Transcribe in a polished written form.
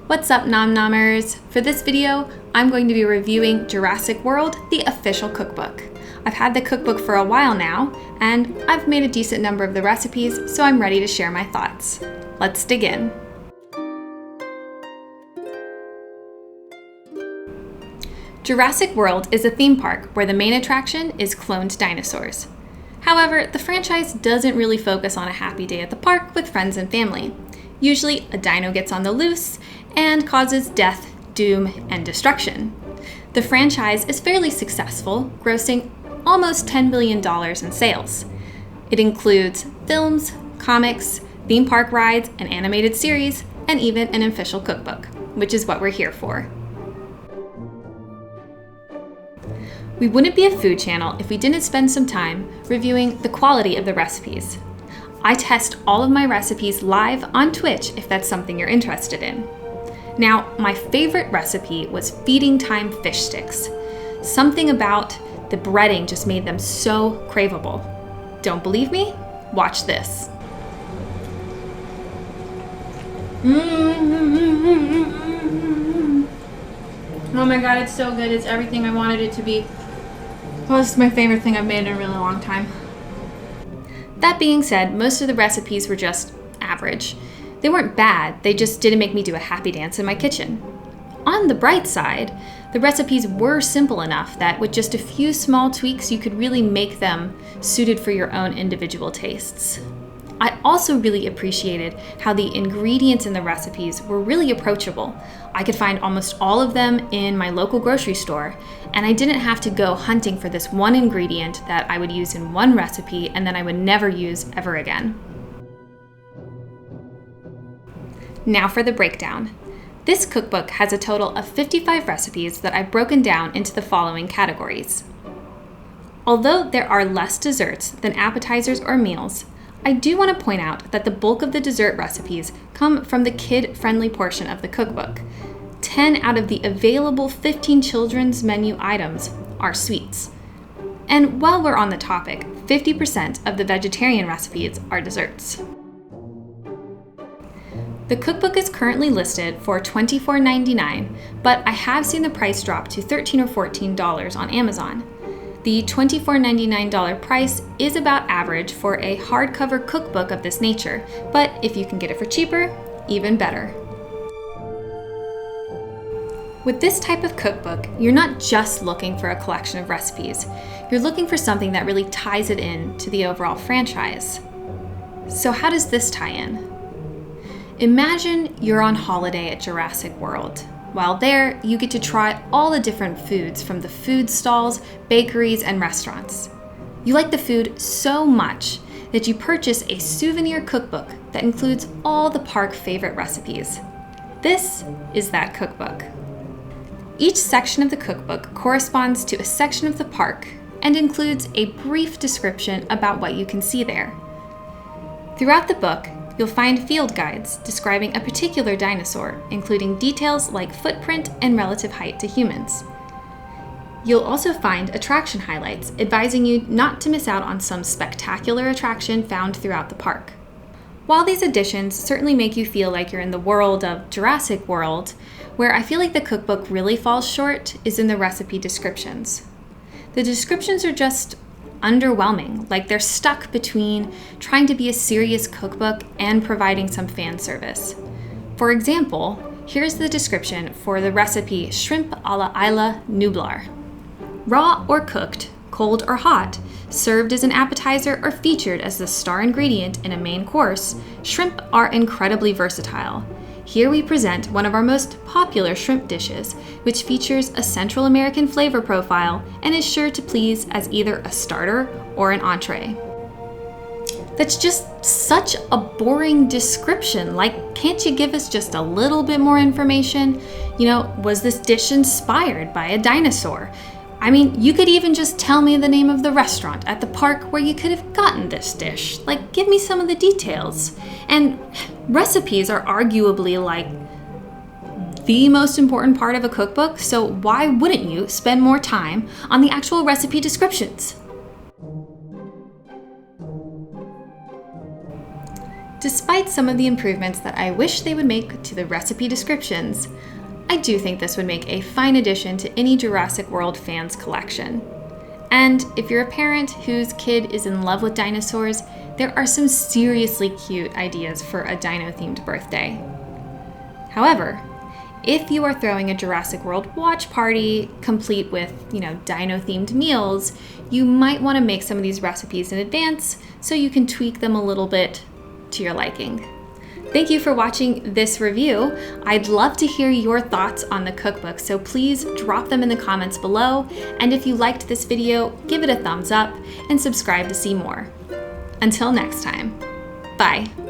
What's up, Nom Nommers? For this video, I'm going to be reviewing Jurassic World, the official cookbook. I've had the cookbook for a while now, and I've made a decent number of the recipes, so I'm ready to share my thoughts. Let's dig in. Jurassic World is a theme park where the main attraction is cloned dinosaurs. However, the franchise doesn't really focus on a happy day at the park with friends and family. Usually, a dino gets on the loose and causes death, doom, and destruction. The franchise is fairly successful, grossing almost $10 billion in sales. It includes films, comics, theme park rides, an animated series, and even an official cookbook, which is what we're here for. We wouldn't be a food channel if we didn't spend some time reviewing the quality of the recipes. I test all of my recipes live on Twitch if that's something you're interested in. Now, my favorite recipe was feeding time fish sticks. Something about the breading just made them so craveable. Don't believe me? Watch this. Oh my god, it's so good. It's everything I wanted it to be. Well, this is my favorite thing I've made in a really long time. That being said, most of the recipes were just average. They weren't bad, they just didn't make me do a happy dance in my kitchen. On the bright side, the recipes were simple enough that with just a few small tweaks, you could really make them suited for your own individual tastes. I also really appreciated how the ingredients in the recipes were really approachable. I could find almost all of them in my local grocery store, and I didn't have to go hunting for this one ingredient that I would use in one recipe and then I would never use ever again. Now for the breakdown. This cookbook has a total of 55 recipes that I've broken down into the following categories. Although there are less desserts than appetizers or meals, I do want to point out that the bulk of the dessert recipes come from the kid-friendly portion of the cookbook. 10 out of the available 15 children's menu items are sweets. And while we're on the topic, 50% of the vegetarian recipes are desserts. The cookbook is currently listed for $24.99, but I have seen the price drop to $13 or $14 on Amazon. The $24.99 price is about average for a hardcover cookbook of this nature, but if you can get it for cheaper, even better. With this type of cookbook, you're not just looking for a collection of recipes. You're looking for something that really ties it in to the overall franchise. So how does this tie in? Imagine you're on holiday at Jurassic World. While there, you get to try all the different foods from the food stalls, bakeries, and restaurants. You like the food so much that you purchase a souvenir cookbook that includes all the park favorite recipes. This is that cookbook. Each section of the cookbook corresponds to a section of the park and includes a brief description about what you can see there. Throughout the book, you'll find field guides describing a particular dinosaur, including details like footprint and relative height to humans. You'll also find attraction highlights advising you not to miss out on some spectacular attraction found throughout the park. While these additions certainly make you feel like you're in the world of Jurassic World, where I feel like the cookbook really falls short is in the recipe descriptions. The descriptions are just underwhelming, like they're stuck between trying to be a serious cookbook and providing some fan service. For example, here's the description for the recipe Shrimp a la Isla Nublar. Raw or cooked, cold or hot, served as an appetizer or featured as the star ingredient in a main course, shrimp are incredibly versatile. Here we present one of our most popular shrimp dishes, which features a Central American flavor profile and is sure to please as either a starter or an entree. That's just such a boring description. Like, can't you give us just a little bit more information? Was this dish inspired by a dinosaur? I mean, you could even just tell me the name of the restaurant at the park where you could have gotten this dish. Like, give me some of the details. And recipes are arguably like the most important part of a cookbook, so why wouldn't you spend more time on the actual recipe descriptions? Despite some of the improvements that I wish they would make to the recipe descriptions, I do think this would make a fine addition to any Jurassic World fans collection. And if you're a parent whose kid is in love with dinosaurs, there are some seriously cute ideas for a dino-themed birthday. However, if you are throwing a Jurassic World watch party complete with, dino-themed meals, you might want to make some of these recipes in advance so you can tweak them a little bit to your liking. Thank you for watching this review. I'd love to hear your thoughts on the cookbook, so please drop them in the comments below. And if you liked this video, give it a thumbs up and subscribe to see more. Until next time, bye.